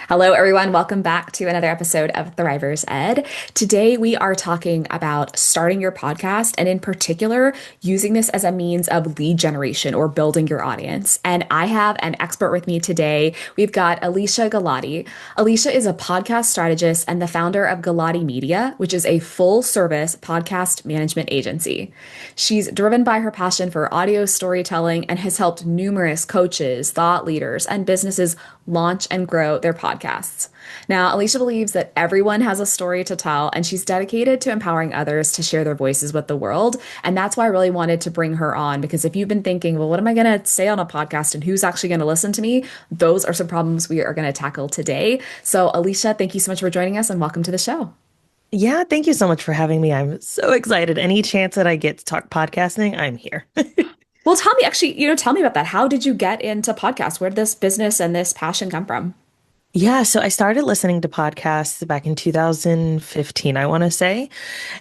Hello, everyone. Welcome back to another episode of Thrivers Ed. Today, we are talking about starting your podcast and, in particular, using this as a means of lead generation or building your audience. And I have an expert with me today. We've got Alesia Galati. Alesia is a podcast strategist and the founder of Galati Media, which is a full service podcast management agency. She's driven by her passion for audio storytelling and has helped numerous coaches, thought leaders, and businesses launch and grow their podcasts. Now, Alesia believes that everyone has a story to tell, and she's dedicated to empowering others to share their voices with the world. And that's why I really wanted to bring her on, because if you've been thinking, well, what am I going to say on a podcast and who's actually going to listen to me? Those are some problems we are going to tackle today. So, Alesia, thank you so much for joining us and welcome to the show. Yeah, thank you so much for having me. I'm so excited. Any chance that I get to talk podcasting, I'm here. Well, tell me actually, tell me about that. How did you get into podcasts? Where did this business and this passion come from? Yeah, so I started listening to podcasts back in 2015, I want to say.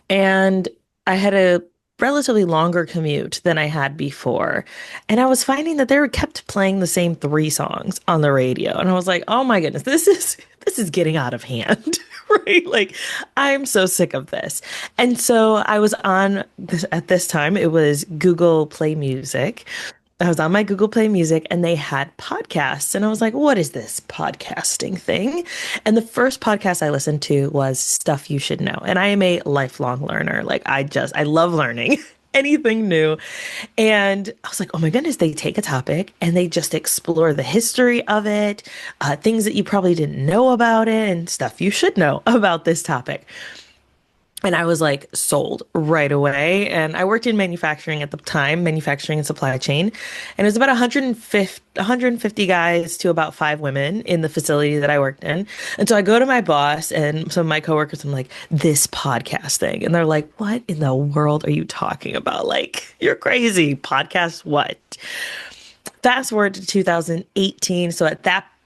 And I had a relatively longer commute than I had before. And I was finding that they were kept playing the same three songs on the radio. And I was like, oh my goodness, this is getting out of hand, right? Like, I'm so sick of this. And so I was on this at this time, it was Google Play Music. I was on my Google Play Music and they had podcasts. And I was like, what is this podcasting thing? And the first podcast I listened to was Stuff You Should Know. And I am a lifelong learner. Like, I love learning anything new. And I was like, oh my goodness, they take a topic and they just explore the history of it, things that you probably didn't know about it, and stuff you should know about this topic. And I was like sold right away. And I worked in manufacturing at the time, manufacturing and supply chain. And it was about 150 guys to about 5 women in the facility that I worked in. And so I go to my boss and some of my coworkers, I'm like, this podcast thing. And they're like, what in the world are you talking about? Like, you're crazy. Podcast what? Fast forward to 2018. So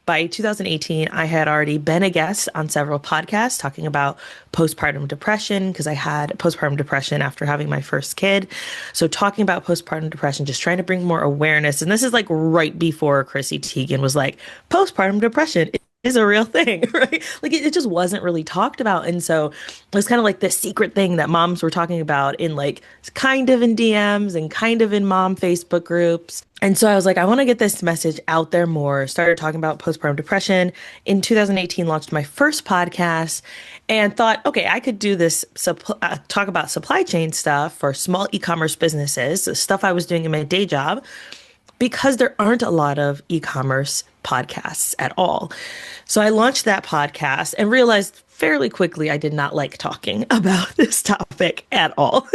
by 2018, I had already been a guest on several podcasts talking about postpartum depression because I had postpartum depression after having my first kid. So talking about postpartum depression, just trying to bring more awareness. And this is like right before Chrissy Teigen was like, postpartum depression is a real thing, right? Like it just wasn't really talked about. And so it was kind of like this secret thing that moms were talking about in like kind of in DMs and kind of in mom Facebook groups. And so I was like, I want to get this message out there more. Started talking about postpartum depression. In 2018, launched my first podcast and thought, okay, I could do this, talk about supply chain stuff for small e-commerce businesses, the stuff I was doing in my day job, because there aren't a lot of e-commerce podcasts at all. So I launched that podcast and realized fairly quickly I did not like talking about this topic at all.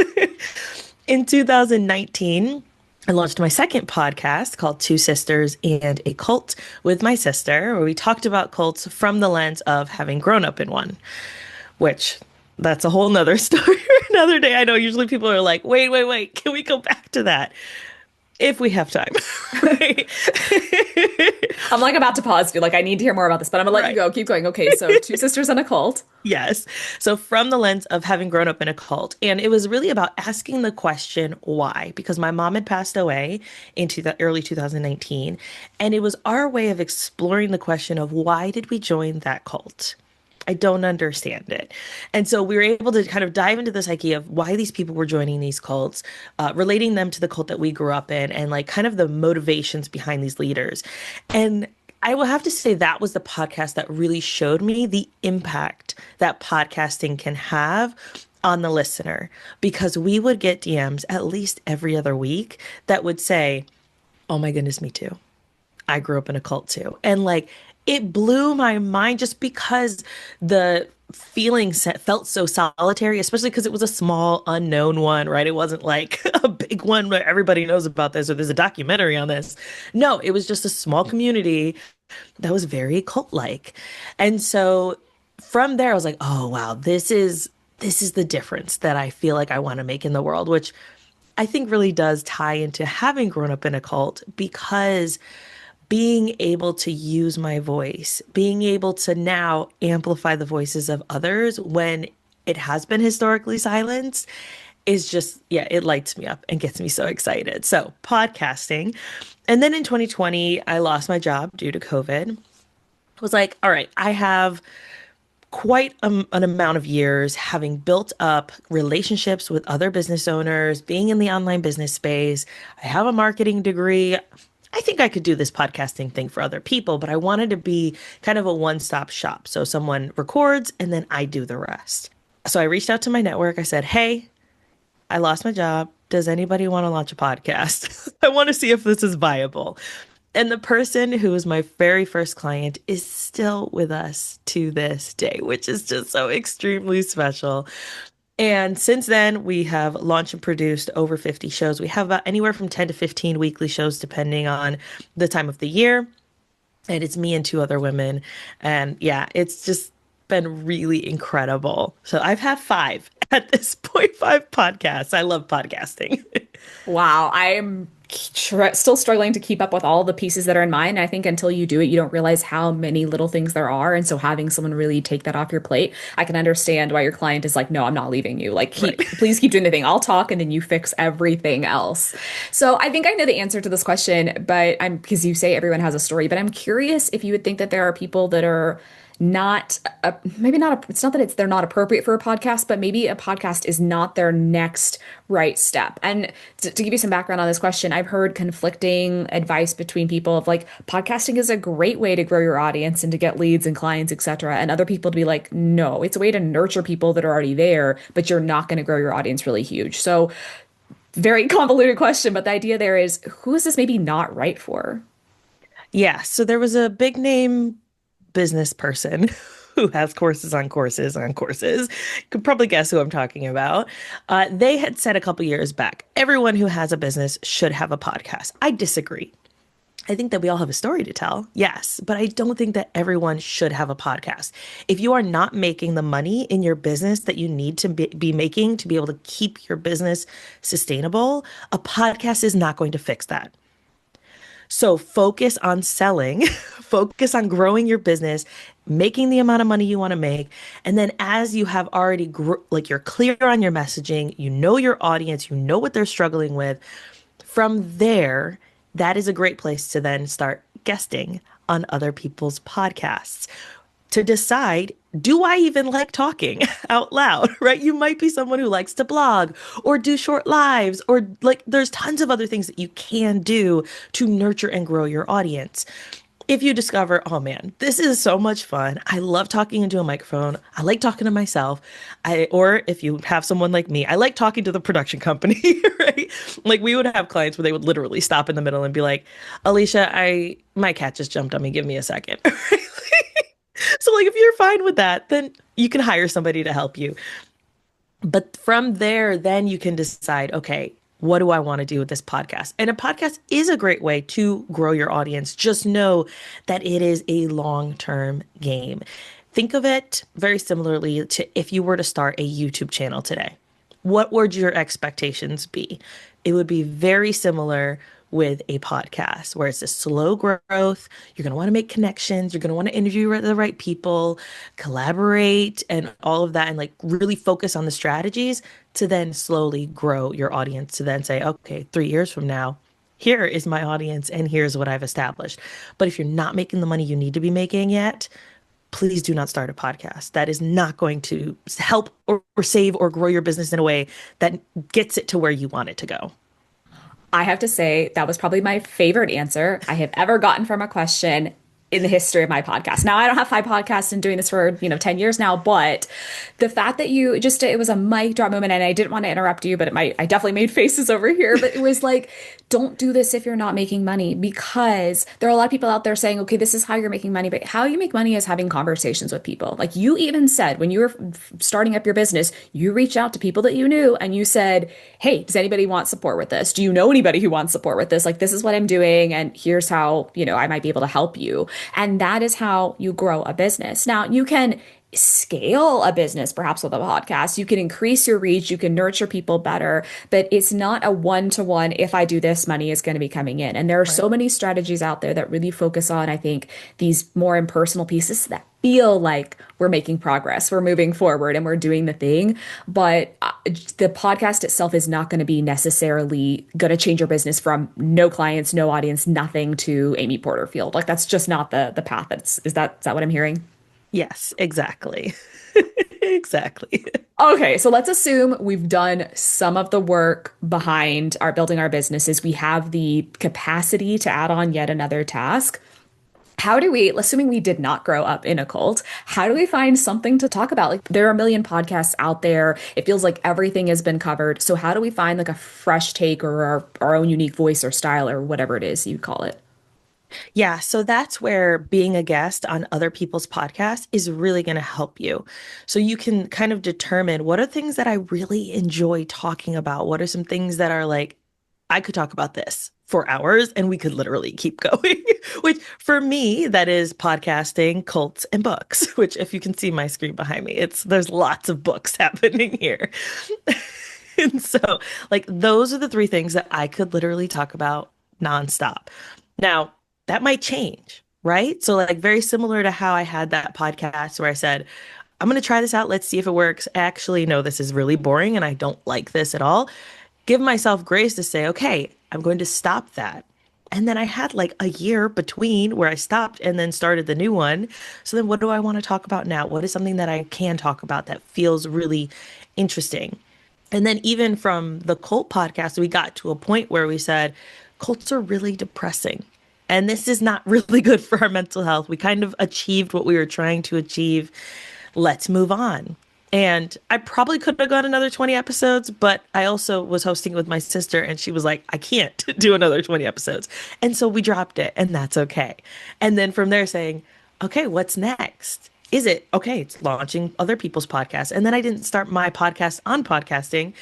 In 2019, I launched my second podcast called Two Sisters and a Cult with my sister, where we talked about cults from the lens of having grown up in one, which that's a whole nother story for another day. I know usually people are like, wait, can we go back to that? If we have time. Right? I'm like about to pause. You're like, I need to hear more about this, but I'm gonna let you go. Keep going. Okay, so two sisters and a cult. Yes. So from the lens of having grown up in a cult, and it was really about asking the question, why? Because my mom had passed away into the early 2019, and it was our way of exploring the question of why did we join that cult? I don't understand it. And so we were able to kind of dive into the psyche of why these people were joining these cults, relating them to the cult that we grew up in, and like kind of the motivations behind these leaders. And I will have to say that was the podcast that really showed me the impact that podcasting can have on the listener, because we would get DMs at least every other week that would say, oh my goodness, me too. I grew up in a cult too. And like, it blew my mind just because the feeling felt so solitary, especially because it was a small, unknown one, right? It wasn't like a big one where everybody knows about this or there's a documentary on this. No, it was just a small community that was very cult-like. And so from there, I was like, oh, wow, this is the difference that I feel like I want to make in the world, which I think really does tie into having grown up in a cult, because being able to use my voice, being able to now amplify the voices of others when it has been historically silenced is just, yeah, it lights me up and gets me so excited. So podcasting. And then in 2020, I lost my job due to COVID. was like, all right, I have quite an amount of years having built up relationships with other business owners, being in the online business space. I have a marketing degree. I think I could do this podcasting thing for other people, but I wanted to be kind of a one-stop shop. So someone records and then I do the rest. So I reached out to my network. I said, hey, I lost my job. Does anybody want to launch a podcast? I want to see if this is viable. And the person who was my very first client is still with us to this day, which is just so extremely special. And since then, we have launched and produced over 50 shows. We have about anywhere from 10 to 15 weekly shows, depending on the time of the year. And it's me and two other women. And yeah, it's just been really incredible. So I've had five at this point, five podcasts. I love podcasting. Wow, I'm still struggling to keep up with all the pieces that are in mine. I think until you do it, you don't realize how many little things there are. And so having someone really take that off your plate, I can understand why your client is like, no, I'm not leaving you. Like, Right. please keep doing the thing. I'll talk and then you fix everything else. So I think I know the answer to this question, but because you say everyone has a story, but I'm curious if you would think that there are people that are not maybe not it's not that they're not appropriate for a podcast, but maybe a podcast is not their next right step. And to give you some background on this question, I've heard conflicting advice between people of like podcasting is a great way to grow your audience and to get leads and clients, etc., and other people to be like, no, it's a way to nurture people that are already there, but you're not going to grow your audience really huge. So very convoluted question, but the idea there is, who is this maybe not right for? Yeah. So there was a big name business person who has courses on courses on courses. Could probably guess who I'm talking about. They had said a couple years back, everyone who has a business should have a podcast. I disagree. I think that we all have a story to tell, yes, but I don't think that everyone should have a podcast. If you are not making the money in your business that you need to be making to be able to keep your business sustainable, a podcast is not going to fix that. So focus on selling, focus on growing your business, making the amount of money you want to make. And then as you have already like you're clear on your messaging, you know your audience, you know what they're struggling with. From there, that is a great place to then start guesting on other people's podcasts to decide, do I even like talking out loud, right? You might be someone who likes to blog or do short lives, or like there's tons of other things that you can do to nurture and grow your audience. If you discover, oh man, this is so much fun. I love talking into a microphone. I like talking to myself. Or if you have someone like me, I like talking to the production company, right? Like we would have clients where they would literally stop in the middle and be like, Alicia, my cat just jumped on me. Give me a second. So like if you're fine with that, then you can hire somebody to help you. But from there, then you can decide, okay, what do I want to do with this podcast? And a podcast is a great way to grow your audience. Just know that it is a long-term game. Think of it very similarly to if you were to start a YouTube channel today. What would your expectations be? It would be very similar with a podcast where it's a slow growth. You're going to want to make connections. You're going to want to interview the right people, collaborate, and all of that, and like really focus on the strategies to then slowly grow your audience to then say, okay, 3 years from now, here is my audience and here's what I've established. But if you're not making the money you need to be making yet, please do not start a podcast. That is not going to help or save or grow your business in a way that gets it to where you want it to go. I have to say that was probably my favorite answer I have ever gotten from a question in the history of my podcast. Now, I don't have five podcasts and doing this for, 10 years now, but the fact that you just, it was a mic drop moment and I didn't want to interrupt you, but I definitely made faces over here, but it was like, don't do this if you're not making money, because there are a lot of people out there saying, okay, this is how you're making money, but how you make money is having conversations with people. Like you even said, when you were starting up your business, you reached out to people that you knew and you said, hey, does anybody want support with this? Do you know anybody who wants support with this? Like, this is what I'm doing. And here's how, I might be able to help you. And that is how you grow a business. Now, you can scale a business perhaps with a podcast. You can increase your reach, you can nurture people better, but it's not a one-to-one, if I do this, money is going to be coming in. And there are Right. so many strategies out there that really focus on, I think, these more impersonal pieces feel like we're making progress, we're moving forward, and we're doing the thing. But the podcast itself is not going to be necessarily going to change your business from no clients, no audience, nothing to Amy Porterfield. Like that's just not the path. Is that what I'm hearing? Yes, exactly. Exactly. Okay, so let's assume we've done some of the work behind our building our businesses. We have the capacity to add on yet another task. How do we, assuming we did not grow up in a cult, how do we find something to talk about? Like there are a million podcasts out there. It feels like everything has been covered. So how do we find like a fresh take or our own unique voice or style or whatever it is you call it? Yeah, so that's where being a guest on other people's podcasts is really going to help you. So you can kind of determine what are things that I really enjoy talking about? What are some things that are like, I could talk about this for hours and we could literally keep going. Which for me, that is podcasting, cults, and books, which if you can see my screen behind me, there's lots of books happening here. And so, like, those are the three things that I could literally talk about nonstop. Now, that might change, right? So, like, very similar to how I had that podcast where I said, I'm going to try this out. Let's see if it works. Actually, no, this is really boring and I don't like this at all. Give myself grace to say, okay, I'm going to stop that. And then I had like a year between where I stopped and then started the new one. So then what do I want to talk about now? What is something that I can talk about that feels really interesting? And then even from the cult podcast, we got to a point where we said cults are really depressing. And this is not really good for our mental health. We kind of achieved what we were trying to achieve. Let's move on. And I probably could have gone another 20 episodes, but I also was hosting with my sister and she was like, I can't do another 20 episodes. And so we dropped it and that's okay. And then from there saying, okay, what's next? Is it okay? It's launching other people's podcasts. And then I didn't start my podcast on podcasting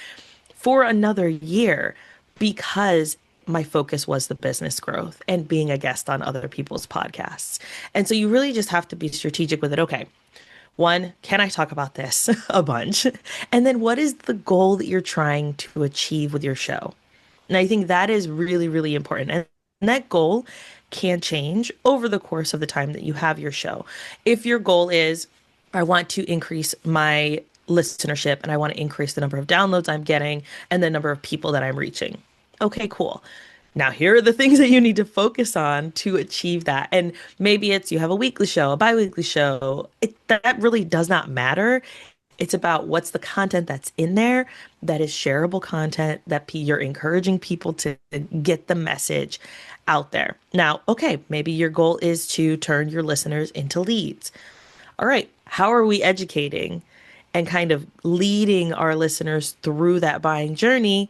for another year because my focus was the business growth and being a guest on other people's podcasts. And so you really just have to be strategic with it. Okay, one, can I talk about this a bunch? And then what is the goal that you're trying to achieve with your show? And I think that is really, really important. And that goal can change over the course of the time that you have your show. If your goal is, I want to increase my listenership and I want to increase the number of downloads I'm getting and the number of people that I'm reaching. Okay, cool. Now, here are the things that you need to focus on to achieve that. And maybe it's you have a weekly show, a bi-weekly show. That really does not matter. It's about what's the content that's in there that is shareable content that you're encouraging people to get the message out there. Now, okay, maybe your goal is to turn your listeners into leads. All right, how are we educating and kind of leading our listeners through that buying journey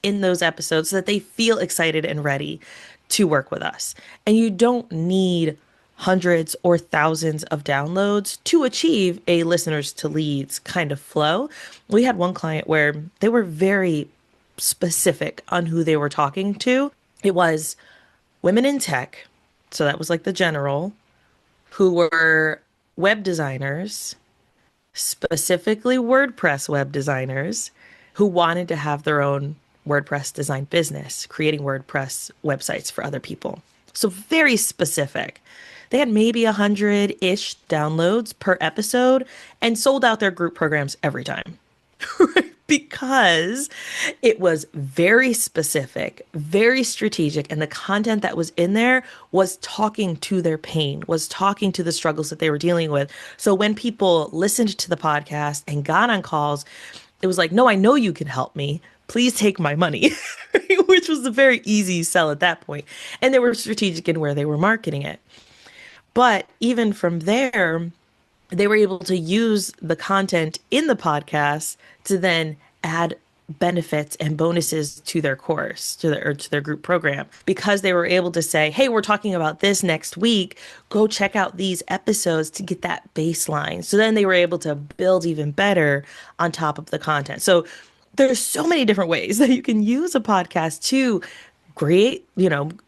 in those episodes so that they feel excited and ready to work with us? And you don't need hundreds or thousands of downloads to achieve a listeners to leads kind of flow. We had one client where they were very specific on who they were talking to. It was women in tech. So that was like the general, who were web designers, specifically WordPress web designers, who wanted to have their own WordPress design business, creating WordPress websites for other people. So very specific. They had maybe 100-ish downloads per episode and sold out their group programs every time. Because it was very specific, very strategic, and the content that was in there was talking to their pain, was talking to the struggles that they were dealing with. So when people listened to the podcast and got on calls, it was like, no, I know you can help me. Please take my money, which was a very easy sell at that point. And they were strategic in where they were marketing it. But even from there, they were able to use the content in the podcast to then add benefits and bonuses to their course, to their group program, because they were able to say, hey, we're talking about this next week. Go check out these episodes to get that baseline. So then they were able to build even better on top of the content. So there's so many different ways that you can use a podcast to create,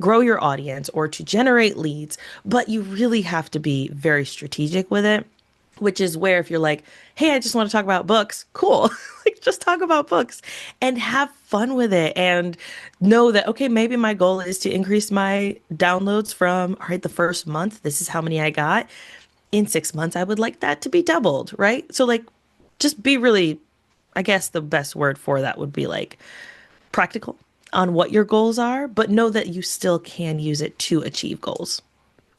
grow your audience or to generate leads, but you really have to be very strategic with it, which is where if you're like, hey, I just want to talk about books, cool. Like just talk about books and have fun with it and know that, okay, maybe my goal is to increase my downloads from, all right, the first month, this is how many I got. in 6 months, I would like that to be doubled, right? So, like, just be really, I guess the best word for that would be like practical on what your goals are, but know that you still can use it to achieve goals.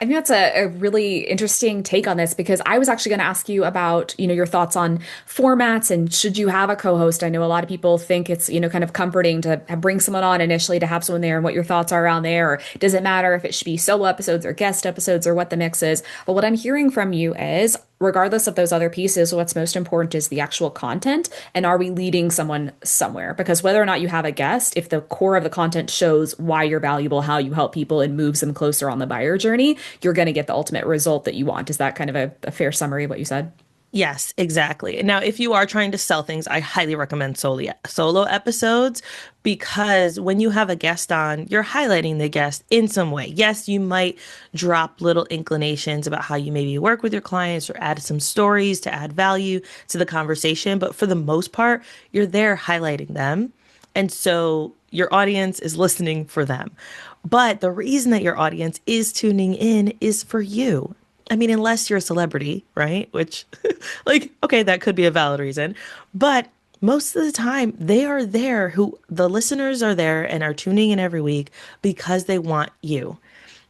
I think that's a really interesting take on this because I was actually going to ask you about, your thoughts on formats and should you have a co-host? I know a lot of people think it's, kind of comforting to bring someone on initially to have someone there and what your thoughts are around there. Or does it matter if it should be solo episodes or guest episodes or what the mix is? But what I'm hearing from you is, regardless of those other pieces, what's most important is the actual content. And are we leading someone somewhere? Because whether or not you have a guest, if the core of the content shows why you're valuable, how you help people, and moves them closer on the buyer journey, you're going to get the ultimate result that you want. Is that kind of a fair summary of what you said? Yes, exactly. Now, if you are trying to sell things, I highly recommend solo episodes because when you have a guest on, you're highlighting the guest in some way. Yes, you might drop little inclinations about how you maybe work with your clients or add some stories to add value to the conversation, but for the most part, you're there highlighting them. And so your audience is listening for them. But the reason that your audience is tuning in is for you. I mean, unless you're a celebrity, right? Which, like, okay, that could be a valid reason. But most of the time, they are there, who the listeners are there and are tuning in every week because they want you.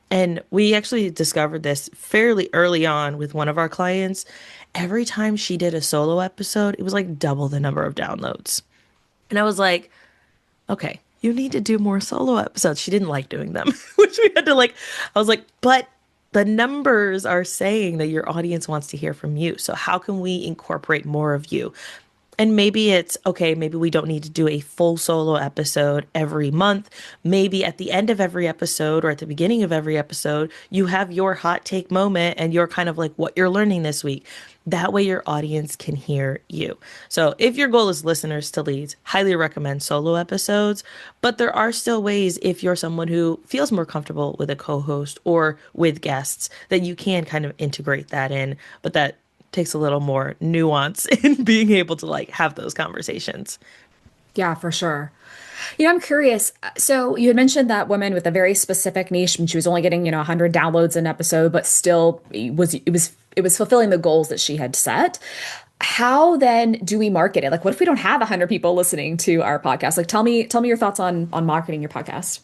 And we actually discovered this fairly early on with one of our clients. Every time she did a solo episode, it was like double the number of downloads. And I was like, okay, you need to do more solo episodes. She didn't like doing them, which we had to like, I was like, but the numbers are saying that your audience wants to hear from you. So how can we incorporate more of you? And maybe it's okay, maybe we don't need to do a full solo episode every month. Maybe at the end of every episode or at the beginning of every episode, you have your hot take moment and you're kind of like what you're learning this week. That way your audience can hear you. So if your goal is listeners to leads, highly recommend solo episodes. But there are still ways, if you're someone who feels more comfortable with a co-host or with guests, that you can kind of integrate that in. But that takes a little more nuance in being able to like have those conversations. Yeah, for sure. I'm curious. So you had mentioned that woman with a very specific niche, and she was only getting, 100 downloads an episode, but still it was fulfilling the goals that she had set. How then do we market it? Like, what if we don't have 100 people listening to our podcast? Like, tell me your thoughts on marketing your podcast.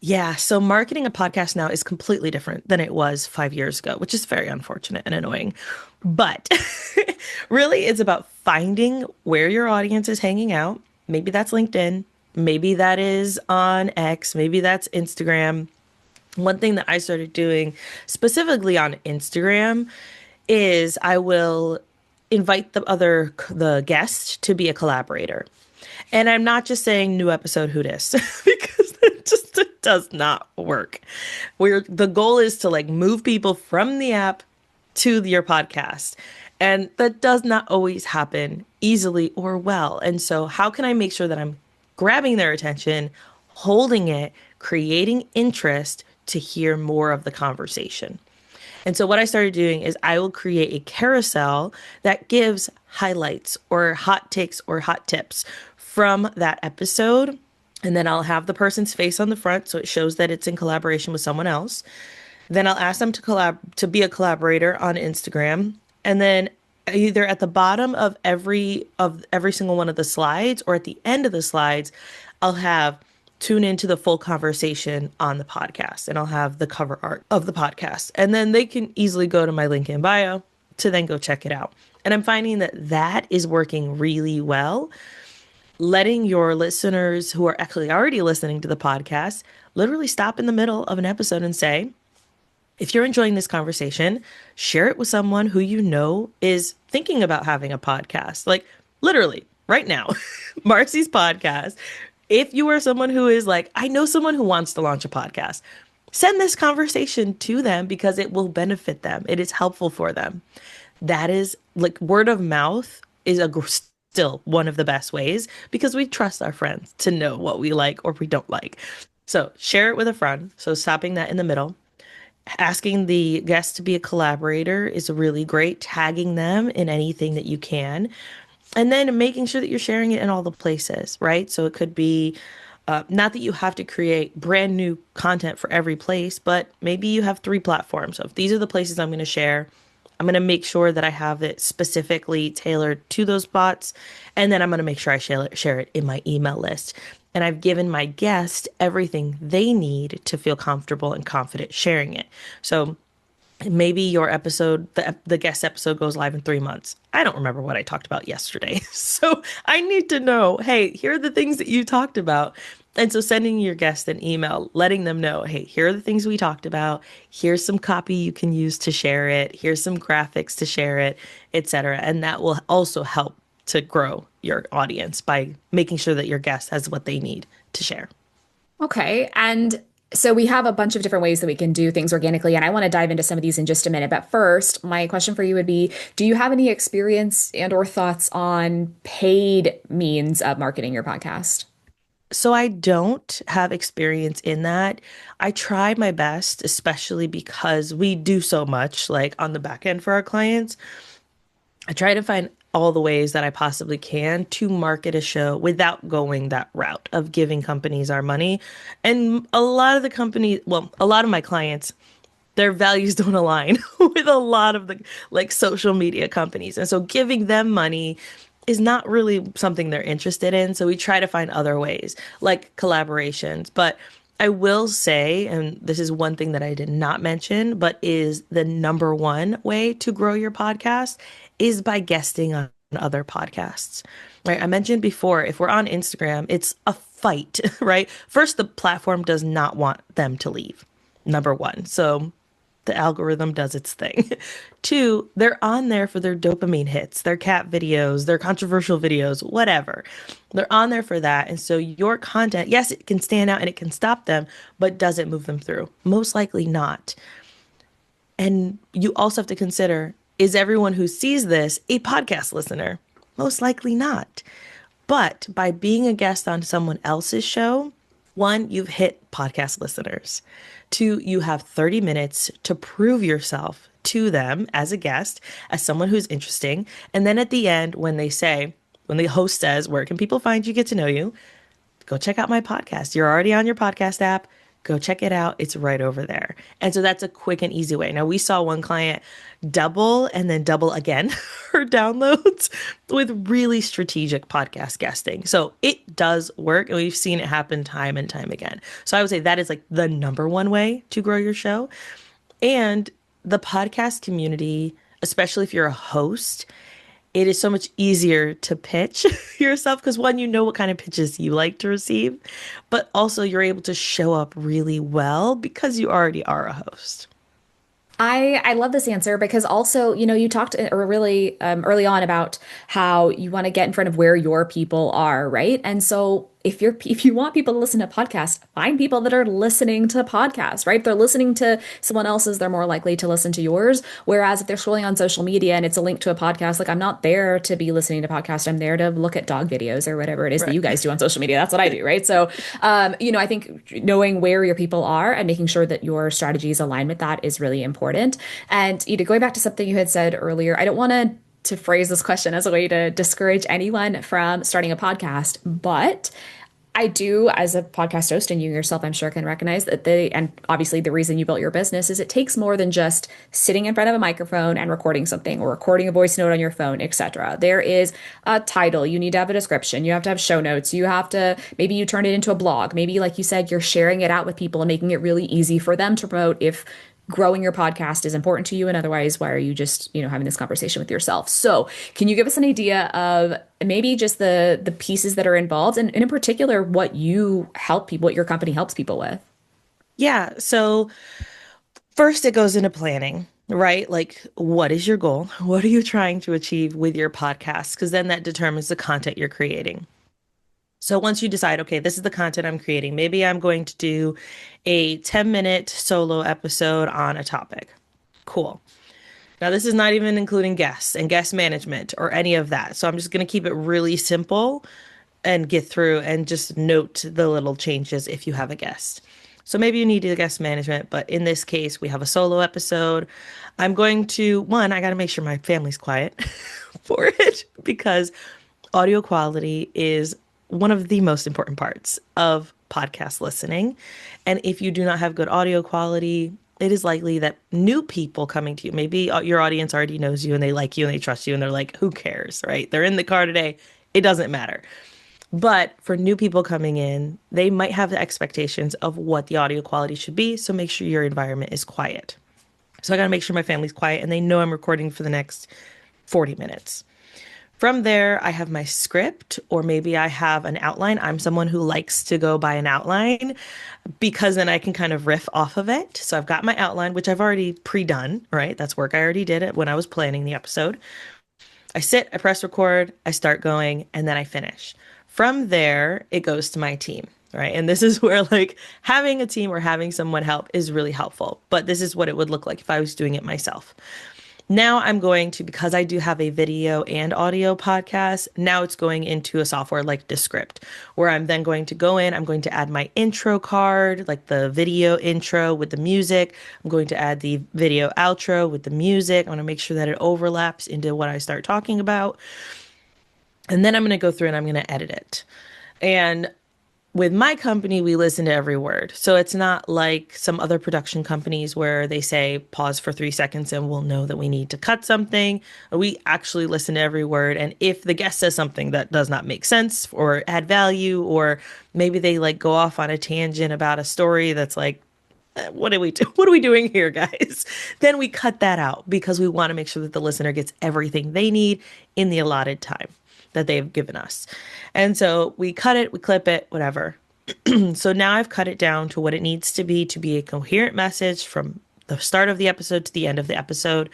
Yeah, so marketing a podcast now is completely different than it was 5 years ago, which is very unfortunate and annoying. But really, it's about finding where your audience is hanging out. Maybe that's LinkedIn, maybe that is on X, maybe that's Instagram. One thing that I started doing specifically on Instagram is I will invite the guest to be a collaborator. And I'm not just saying new episode who dis because it does not work. Where the goal is to like move people from the app to your podcast. And that does not always happen easily or well. And so how can I make sure that I'm grabbing their attention, holding it, creating interest to hear more of the conversation? And so what I started doing is I will create a carousel that gives highlights or hot takes or hot tips from that episode. And then I'll have the person's face on the front so it shows that it's in collaboration with someone else. Then I'll ask them to be a collaborator on Instagram. And then either at the bottom of every single one of the slides or at the end of the slides, I'll have tune into the full conversation on the podcast and I'll have the cover art of the podcast. And then they can easily go to my link in bio to then go check it out. And I'm finding that that is working really well. Letting your listeners who are actually already listening to the podcast literally stop in the middle of an episode and say, if you're enjoying this conversation, share it with someone who you know is thinking about having a podcast. Like literally right now, Marcy's podcast. If you are someone who is like, I know someone who wants to launch a podcast, send this conversation to them because it will benefit them. It is helpful for them. That is like word of mouth is still one of the best ways because we trust our friends to know what we like or we don't like. So share it with a friend. So stopping that in the middle. Asking the guest to be a collaborator is really great. Tagging them in anything that you can. And then making sure that you're sharing it in all the places, right? So it could be not that you have to create brand new content for every place, but maybe you have 3 platforms of these are the places I'm going to share. I'm going to make sure that I have it specifically tailored to those bots. And then I'm going to make sure I share it in my email list. And I've given my guest everything they need to feel comfortable and confident sharing it. So maybe your episode, the guest episode goes live in 3 months. I don't remember what I talked about yesterday. So I need to know, hey, here are the things that you talked about. And so sending your guest an email, letting them know, hey, here are the things we talked about. Here's some copy you can use to share it. Here's some graphics to share it, etc. And that will also help to grow your audience by making sure that your guest has what they need to share. Okay. And so we have a bunch of different ways that we can do things organically, and I want to dive into some of these in just a minute. But first, my question for you would be, do you have any experience and or thoughts on paid means of marketing your podcast? So I don't have experience in that. I try my best, especially because we do so much like on the back end for our clients. I try to find all the ways that I possibly can to market a show without going that route of giving companies our money. And a lot of the companies, well, a lot of my clients, their values don't align with a lot of the like social media companies. And so giving them money is not really something they're interested in. So we try to find other ways, like collaborations. But I will say, and this is one thing that I did not mention, but is the number one way to grow your podcast is by guesting on other podcasts. Right? I mentioned before, if we're on Instagram, it's a fight, right? First, the platform does not want them to leave. Number one. So the algorithm does its thing. Two, they're on there for their dopamine hits, their cat videos, their controversial videos, whatever. They're on there for that. And so your content, yes, it can stand out and it can stop them, but does it move them through? Most likely not. And you also have to consider, is everyone who sees this a podcast listener? Most likely not. But by being a guest on someone else's show, one, you've hit podcast listeners. Two, you have 30 minutes to prove yourself to them as a guest, as someone who's interesting. And then at the end, when the host says, where can people find you, get to know you? Go check out my podcast. You're already on your podcast app. Go check it out. It's right over there. And so that's a quick and easy way. Now, we saw one client double and then double again her downloads with really strategic podcast guesting. So it does work. And we've seen it happen time and time again. So I would say that is like the number one way to grow your show. And the podcast community, especially if you're a host, it is so much easier to pitch yourself because one, you know what kind of pitches you like to receive, but also you're able to show up really well because you already are a host. I love this answer because also, you talked really early on about how you want to get in front of where your people are, right? And so if you want people to listen to podcasts, find people that are listening to podcasts, right? If they're listening to someone else's, they're more likely to listen to yours. Whereas if they're scrolling on social media and it's a link to a podcast, like I'm not there to be listening to podcasts. I'm there to look at dog videos or whatever it is that Right. you guys do on social media. That's what I do, right? So, I think knowing where your people are and making sure that your strategies align with that is really important. And going back to something you had said earlier, I don't want to phrase this question as a way to discourage anyone from starting a podcast, but I do, as a podcast host, and you yourself, I'm sure, can recognize that and obviously the reason you built your business is it takes more than just sitting in front of a microphone and recording something or recording a voice note on your phone, etc. There is a title, you need to have a description, you have to have show notes, you have to, maybe you turn it into a blog, maybe like you said, you're sharing it out with people and making it really easy for them to promote if growing your podcast is important to you, and otherwise why are you just having this conversation with yourself? So can you give us an idea of maybe just the pieces that are involved, and in particular what you help people, what your company helps people with? Yeah. So first, it goes into planning, right? Like, what is your goal? What are you trying to achieve with your podcast? Because then that determines the content you're creating. So once you decide, okay, this is the content I'm creating, maybe I'm going to do a 10-minute solo episode on a topic. Cool. Now, this is not even including guests and guest management or any of that. So I'm just going to keep it really simple and get through and just note the little changes if you have a guest. So maybe you need to guest management, but in this case, we have a solo episode. I'm going to, one, I got to make sure my family's quiet for it because audio quality is one of the most important parts of podcast listening. And if you do not have good audio quality, it is likely that new people coming to you, maybe your audience already knows you and they like you and they trust you and they're like, who cares, right? They're in the car today. It doesn't matter. But for new people coming in, they might have the expectations of what the audio quality should be. So make sure your environment is quiet. So I got to make sure my family's quiet and they know I'm recording for the next 40 minutes. From there, I have my script, or maybe I have an outline. I'm someone who likes to go by an outline because then I can kind of riff off of it. So I've got my outline, which I've already pre-done, right? That's work I already did it when I was planning the episode. I sit, I press record, I start going, and then I finish. From there, it goes to my team, right? And this is where like having a team or having someone help is really helpful. But this is what it would look like if I was doing it myself. Now I'm going to, because I do have a video and audio podcast, now it's going into a software like Descript, where I'm then going to go in, I'm going to add my intro card, like the video intro with the music. I'm going to add the video outro with the music. I want to make sure that it overlaps into what I start talking about. And then I'm going to go through and I'm going to edit it. And with my company, we listen to every word. So it's not like some other production companies where they say pause for 3 seconds and we'll know that we need to cut something. We actually listen to every word. And if the guest says something that does not make sense or add value, or maybe they like go off on a tangent about a story that's like, what are we do? What are we doing here, guys? Then we cut that out because we want to make sure that the listener gets everything they need in the allotted time that they've given us. And so we cut it, we clip it, whatever. So now I've cut it down to what it needs to be a coherent message from the start of the episode to the end of the episode.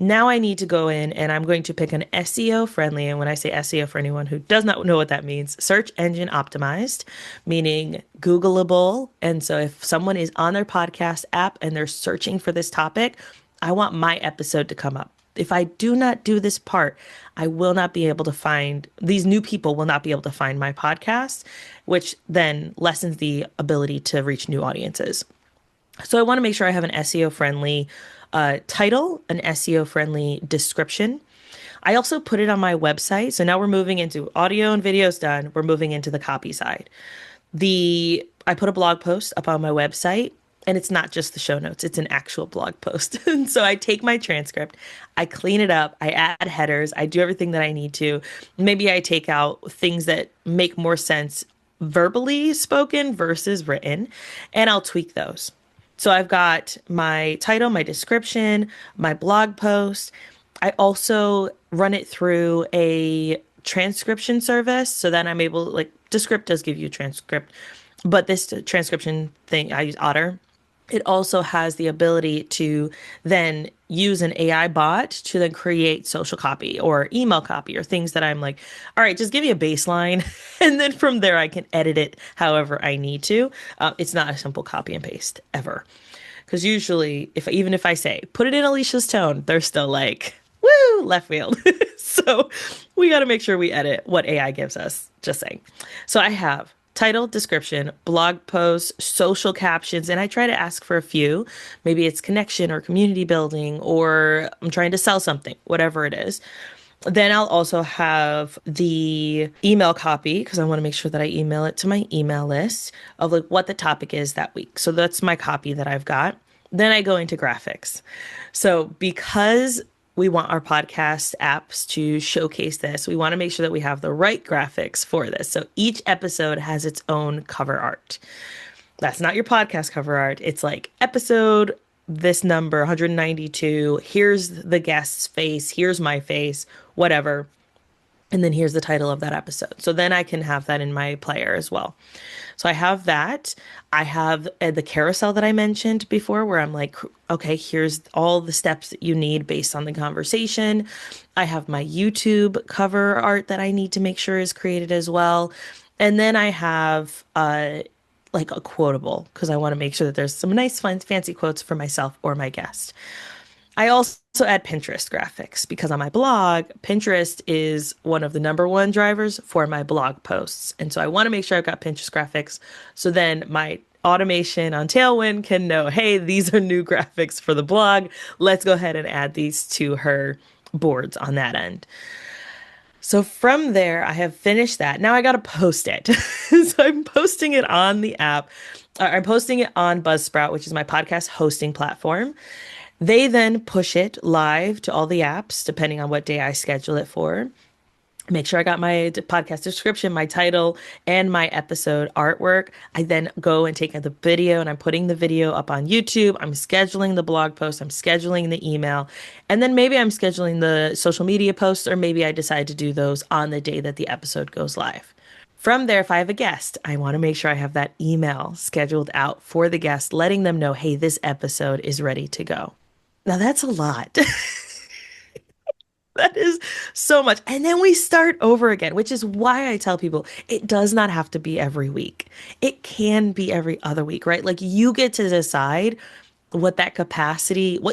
Now I need to go in and I'm going to pick an SEO friendly. And when I say SEO, for anyone who does not know what that means, search engine optimized, meaning Googleable. And so if someone is on their podcast app and they're searching for this topic, I want my episode to come up. If I do not do this part, I will not be able to find, these new people will not be able to find my podcast, which then lessens the ability to reach new audiences. So I want to make sure I have an SEO friendly title, an SEO friendly description. I also put it on my website. So now we're moving into audio and videos done. We're moving into the copy side. I put a blog post up on my website. And it's not just the show notes, it's an actual blog post. And so I take my transcript, I clean it up, I add headers, I do everything that I need to. Maybe I take out things that make more sense verbally spoken versus written, and I'll tweak those. So I've got my title, my description, my blog post. I also run it through a transcription service so that I'm able, like, Descript does give you a transcript, but this transcription thing, I use Otter. It also has the ability to then use an AI bot to then create social copy or email copy or things that I'm like, all right, just give me a baseline. And then from there, I can edit it however I need to. It's not a simple copy and paste ever. Because usually, even if I say, put it in Alicia's tone, they're still like, woo, left field. So we got to make sure we edit what AI gives us. Just saying. So I have title, description, blog posts, social captions, and I try to ask for a few. Maybe it's connection or community building, or I'm trying to sell something, whatever it is. Then I'll also have the email copy because I want to make sure that I email it to my email list of like what the topic is that week. So that's my copy that I've got. Then I go into graphics. So because we want our podcast apps to showcase this, we want to make sure that we have the right graphics for this. So each episode has its own cover art. That's not your podcast cover art. It's like episode this number 192. Here's the guest's face. Here's my face, whatever. And then here's the title of that episode. So then I can have that in my player as well. So I have that. I have the carousel that I mentioned before where I'm like, okay, here's all the steps that you need based on the conversation. I have my YouTube cover art that I need to make sure is created as well. And then I have like a quotable because I want to make sure that there's some nice, fun, fancy quotes for myself or my guest. I also add Pinterest graphics because on my blog, Pinterest is one of the number one drivers for my blog posts. And so I want to make sure I've got Pinterest graphics. So then my automation on Tailwind can know, hey, these are new graphics for the blog. Let's go ahead and add these to her boards on that end. So from there, I have finished that. Now I got to post it. So I'm posting it on the app. I'm posting it on Buzzsprout, which is my podcast hosting platform. They then push it live to all the apps, depending on what day I schedule it for. Make sure I got my podcast description, my title, and my episode artwork. I then go and take the video and I'm putting the video up on YouTube. I'm scheduling the blog post, I'm scheduling the email, and then maybe I'm scheduling the social media posts, or maybe I decide to do those on the day that the episode goes live. From there, if I have a guest, I want to make sure I have that email scheduled out for the guest, letting them know, hey, this episode is ready to go. Now, that's a lot. That is so much. And then we start over again, which is why I tell people it does not have to be every week. It can be every other week, right? Like you get to decide what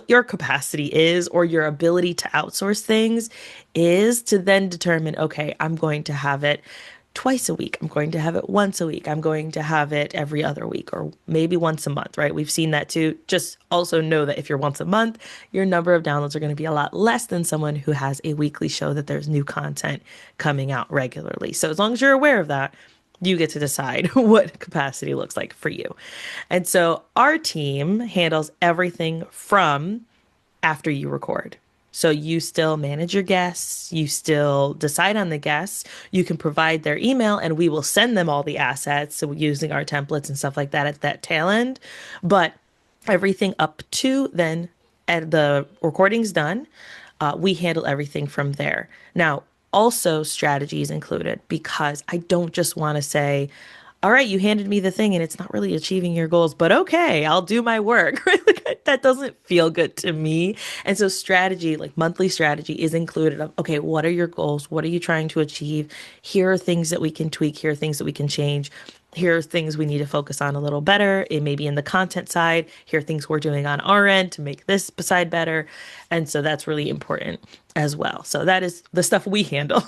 your capacity is, or your ability to outsource things is, to then determine, okay, I'm going to have it twice a week. I'm going to have it once a week. I'm going to have it every other week, or maybe once a month, right? We've seen that too. Just also know that if you're once a month, your number of downloads are going to be a lot less than someone who has a weekly show that there's new content coming out regularly. So as long as you're aware of that, you get to decide what capacity looks like for you. And so our team handles everything from after you record. So you still manage your guests, you still decide on the guests, you can provide their email, and we will send them all the assets. So using our templates and stuff like that at that tail end. But everything up to then, at the recording's done, we handle everything from there. Now, also strategies included, because I don't just want to say, all right, you handed me the thing and it's not really achieving your goals, but okay, I'll do my work, right? Like that doesn't feel good to me. And so strategy, like monthly strategy is included of, okay, what are your goals? What are you trying to achieve? Here are things that we can tweak. Here are things that we can change. Here are things we need to focus on a little better. It may be in the content side. Here are things we're doing on our end to make this side better. And so that's really important as well. So that is the stuff we handle.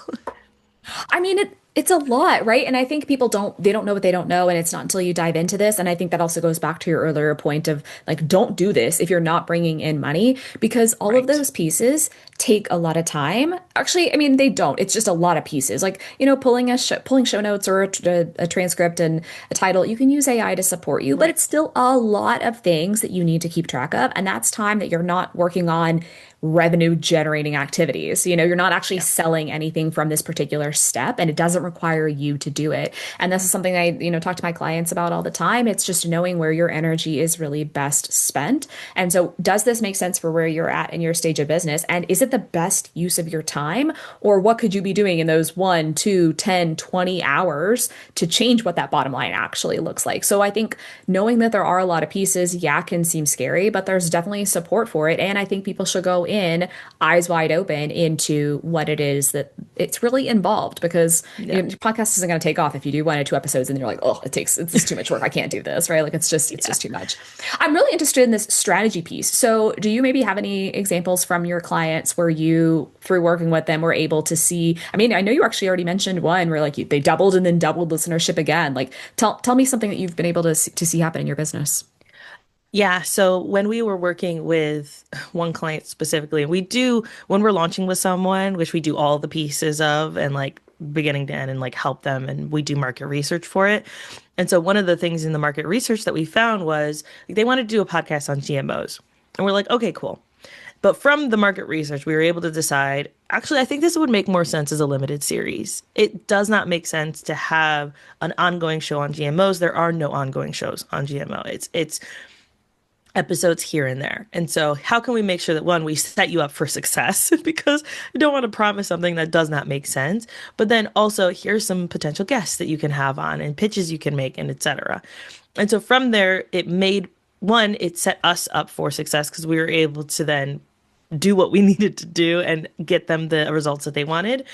I mean, it's a lot, right? And I think people they don't know what they don't know, and it's not until you dive into this. And I think that also goes back to your earlier point of like, don't do this if you're not bringing in money, because all of Right. those pieces take a lot of time. Actually, I mean, they don't. It's just a lot of pieces. Like, pulling show notes or a transcript and a title. You can use AI to support you, but Right. it's still a lot of things that you need to keep track of, and that's time that you're not working on revenue generating activities. You're not actually Yeah. selling anything from this particular step, and it doesn't require you to do it. And this is something I talk to my clients about all the time. It's just knowing where your energy is really best spent. And so, does this make sense for where you're at in your stage of business? And is it the best use of your time? Or what could you be doing in those 1, 2, 10, 20 hours to change what that bottom line actually looks like? So I think knowing that there are a lot of pieces, yeah, can seem scary, but there's definitely support for it. And I think people should go in eyes wide open into what it is that it's really involved, because Yeah. your podcast isn't going to take off if you do 1 or 2 episodes and you're like, oh, it's just too much work. I can't do this, right? Like it's Yeah. just too much. I'm really interested in this strategy piece. So do you maybe have any examples from your clients where you, through working with them, were able to see? I mean, I know you actually already mentioned one where like they doubled and then doubled listenership again. Like tell me something that you've been able to see happen in your business. Yeah, so when we were working with one client specifically, when we're launching with someone, which we do all the pieces of and like beginning to end and like help them, and we do market research for it. And so one of the things in the market research that we found was like, they wanted to do a podcast on GMOs. And we're like, okay, cool. But from the market research, we were able to decide, actually, I think this would make more sense as a limited series. It does not make sense to have an ongoing show on GMOs. There are no ongoing shows on GMO. It's episodes here and there. And so, how can we make sure that one, we set you up for success because we don't want to promise something that does not make sense, but then also here's some potential guests that you can have on and pitches you can make and etc. And so from there, it set us up for success because we were able to then do what we needed to do and get them the results that they wanted.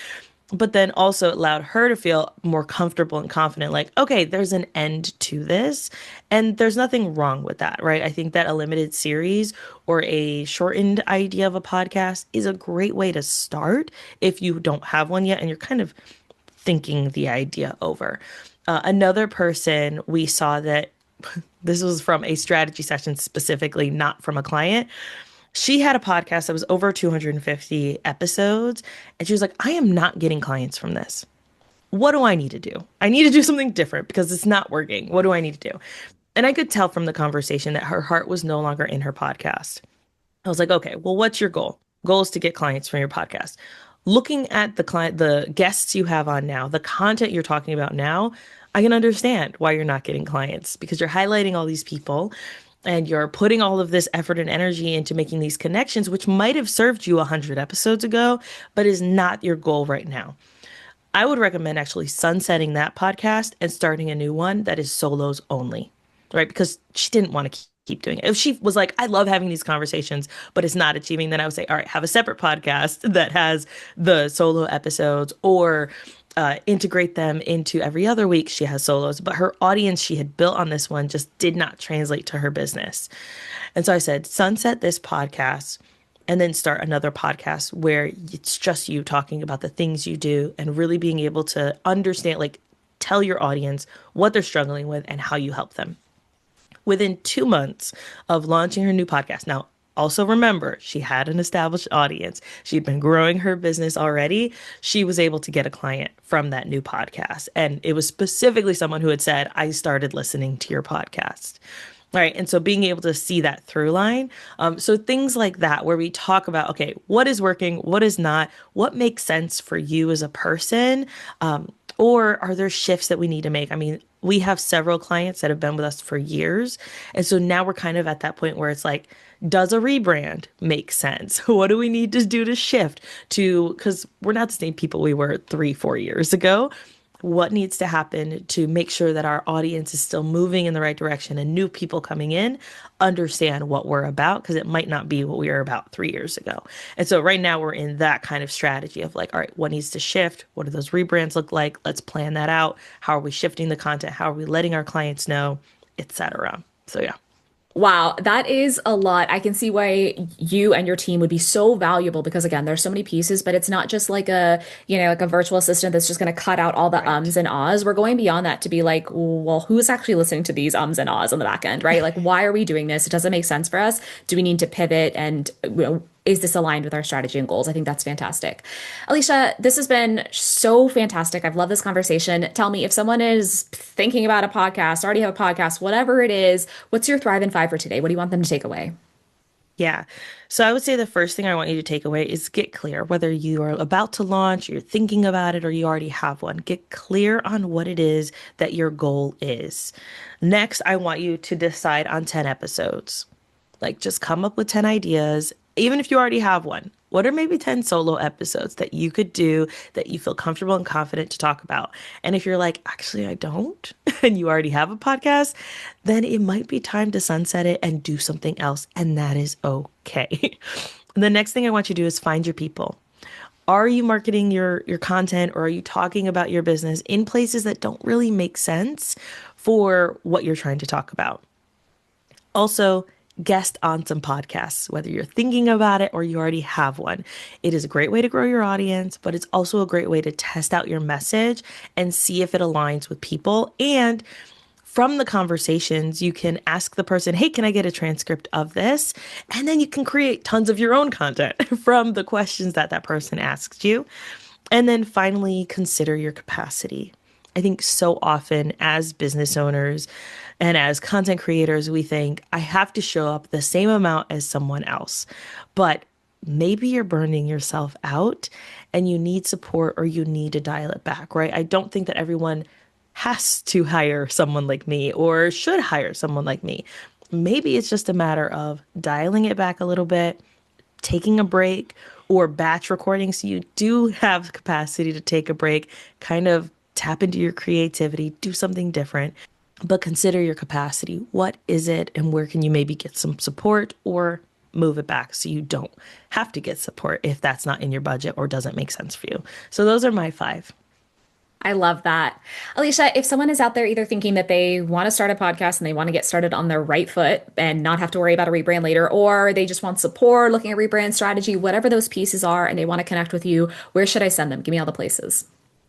But then also it allowed her to feel more comfortable and confident, like, okay, there's an end to this. And there's nothing wrong with that, right? I think that a limited series or a shortened idea of a podcast is a great way to start if you don't have one yet and you're kind of thinking the idea over. Another person we saw that this was from a strategy session specifically, not from a client. She had a podcast that was over 250 episodes, and she was like, I am not getting clients from this. What do I need to do? I need to do something different because it's not working. What do I need to do? And I could tell from the conversation that her heart was no longer in her podcast. I was like, okay, well, what's your goal? Goal is to get clients from your podcast. Looking at the guests you have on now, the content you're talking about now, I can understand why you're not getting clients because you're highlighting all these people and you're putting all of this effort and energy into making these connections, which might have served you 100 episodes ago, but is not your goal right now. I would recommend actually sunsetting that podcast and starting a new one that is solos only, right? Because she didn't want to keep doing it. If she was like, I love having these conversations, but it's not achieving, then I would say, all right, have a separate podcast that has the solo episodes or integrate them into every other week. She has solos, but her audience she had built on this one just did not translate to her business. And so I said, sunset this podcast and then start another podcast where it's just you talking about the things you do and really being able to understand, like, tell your audience what they're struggling with and how you help them. Within 2 months of launching her new podcast, now, also remember, she had an established audience. She'd been growing her business already. She was able to get a client from that new podcast. And it was specifically someone who had said, I started listening to your podcast. Right. And so being able to see that through line. So things like that, where we talk about, okay, what is working, what is not, what makes sense for you as a person, or are there shifts that we need to make? I mean, we have several clients that have been with us for years. And so now we're kind of at that point where it's like, does a rebrand make sense? What do we need to do to shift to, because we're not the same people we were 3, 4 years ago. What needs to happen to make sure that our audience is still moving in the right direction and new people coming in understand what we're about because it might not be what we were about 3 years ago. And so right now we're in that kind of strategy of like, all right, what needs to shift? What do those rebrands look like? Let's plan that out. How are we shifting the content? How are we letting our clients know, etc. So yeah. Wow, that is a lot. I can see why you and your team would be so valuable because again, there's so many pieces, but it's not just like like a virtual assistant that's just going to cut out all the Right. ums and ahs. We're going beyond that to be like, well, who's actually listening to these ums and ahs on the back end, right? Like, why are we doing this? It doesn't make sense for us. Do we need to pivot? And is this aligned with our strategy and goals? I think that's fantastic. Alicia, this has been so fantastic. I've loved this conversation. Tell me if someone is thinking about a podcast, already have a podcast, whatever it is, what's your Thrive in 5 for today? What do you want them to take away? Yeah. So I would say the first thing I want you to take away is get clear, whether you are about to launch, you're thinking about it, or you already have one. Get clear on what it is that your goal is. Next, I want you to decide on 10 episodes. Like just come up with 10 ideas, even if you already have one. What are maybe 10 solo episodes that you could do that you feel comfortable and confident to talk about? And if you're like, actually, I don't, and you already have a podcast, then it might be time to sunset it and do something else. And that is okay. The next thing I want you to do is find your people. Are you marketing your content or are you talking about your business in places that don't really make sense for what you're trying to talk about? Also, guest on some podcasts, whether you're thinking about it or you already have one. It is a great way to grow your audience, but it's also a great way to test out your message and see if it aligns with people. And from the conversations, you can ask the person, hey, can I get a transcript of this? And then you can create tons of your own content from the questions that that person asks you. And then finally, consider your capacity. I think so often as business owners and as content creators, we think I have to show up the same amount as someone else. But maybe you're burning yourself out and you need support or you need to dial it back, right? I don't think that everyone has to hire someone like me or should hire someone like me. Maybe it's just a matter of dialing it back a little bit, taking a break or batch recording so you do have capacity to take a break, kind of tap into your creativity, do something different, but consider your capacity. What is it and where can you maybe get some support or move it back so you don't have to get support if that's not in your budget or doesn't make sense for you. So those are my 5. I love that. Alicia, if someone is out there either thinking that they want to start a podcast and they want to get started on their right foot and not have to worry about a rebrand later, or they just want support looking at rebrand strategy, whatever those pieces are, and they want to connect with you, where should I send them? Give me all the places.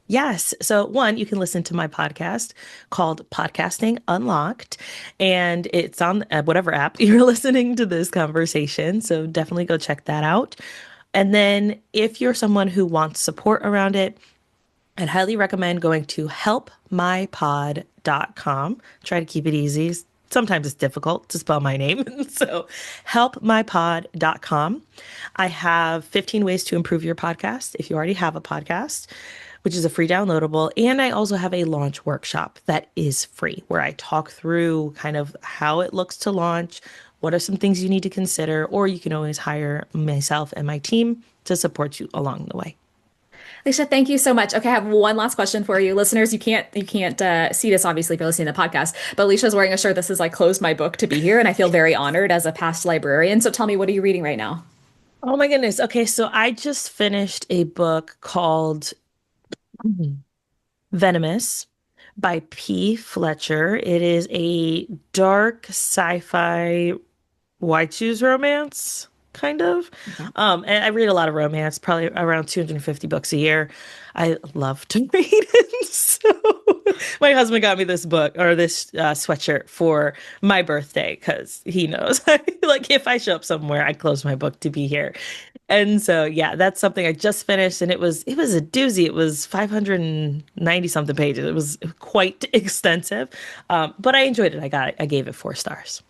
Yes. So, one, you can listen to my podcast called Podcasting Unlocked, and it's on whatever app you're listening to this conversation. So, definitely go check that out. And then, if you're someone who wants support around it, I'd highly recommend going to helpmypod.com. Try to keep it easy. It's sometimes it's difficult to spell my name. So helpmypod.com. I have 15 ways to improve your podcast if you already have a podcast, which is a free downloadable. And I also have a launch workshop that is free where I talk through kind of how it looks to launch, what are some things you need to consider, or you can always hire myself and my team to support you along the way. Alicia, thank you so much. Okay, I have one last question for you, listeners. You can't see this obviously if you're listening to the podcast, but Alicia's wearing a shirt that says "I closed my book to be here," and I feel very honored as a past librarian. So tell me, what are you reading right now? Oh my goodness. Okay, so I just finished a book called Venomous by P. Fletcher. It is a dark sci-fi white shoes romance, kind of. Okay. And I read a lot of romance, probably around 250 books a year. I love to read it. So my husband got me this book or this sweatshirt for my birthday because he knows like if I show up somewhere, I close my book to be here. And so yeah, that's something I just finished and it was a doozy. It was 590 something pages. It was quite extensive. But I enjoyed it. I gave it 4 stars.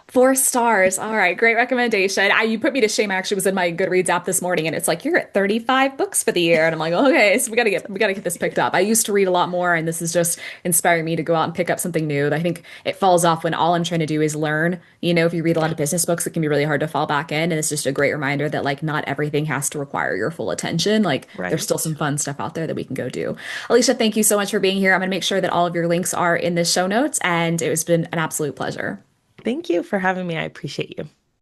4 stars. All right, great recommendation. You put me to shame. I actually was in my Goodreads app this morning, and it's like you're at 35 books for the year, and I'm like, okay, so we gotta get this picked up. I used to read a lot more, and this is just inspiring me to go out and pick up something new. I think it falls off when all I'm trying to do is learn. If you read a lot of business books, it can be really hard to fall back in, and it's just a great reminder that like not everything has to require your full attention. Like there's still Right. some fun stuff out there that we can go do. Alicia, thank you so much for being here. I'm gonna make sure that all of your links are in the show notes, and it has been an absolute pleasure. Thank you for having me. I appreciate you.